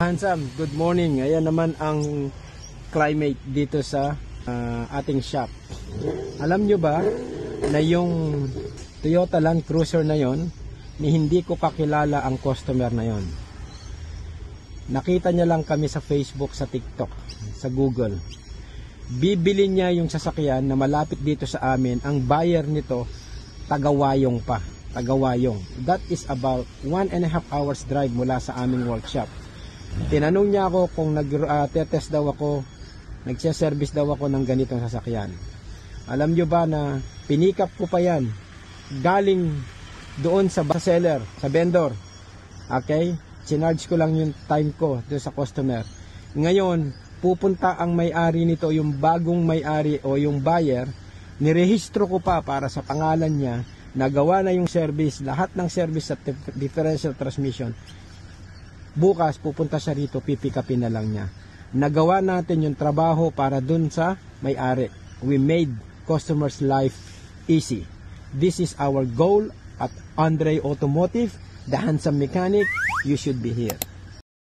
Handsome, good morning. Ayan naman ang climate dito sa ating shop. Alam nyo ba na yung Toyota Land Cruiser na yon, hindi ko kakilala ang customer na yon. Nakita niya lang kami sa Facebook, sa TikTok, sa Google. Bibili niya yung sasakyan na malapit dito sa amin. Ang buyer nito, taga-Wayong pa. Taga-Wayong. That is about 1.5 hours drive mula sa aming workshop. Tinanong niya ako kung nag-test daw ako, nagse-service daw ako ng ganitong sasakyan. Alam nyo ba na pinikap ko pa yan galing doon sa seller, sa vendor. Okay? Sinarge ko lang yung time ko doon sa customer. Ngayon, pupunta ang may-ari nito, yung bagong may-ari o yung buyer, nirehistro ko pa para sa pangalan niya, nagawa na yung service, lahat ng service sa differential transmission. Bukas pupunta siya rito, pipikapin na lang niya. Nagawa natin yung trabaho para dun sa may-ari. We made customers' life easy. This is our goal at Andre Automotive, the handsome mechanic. You should be here.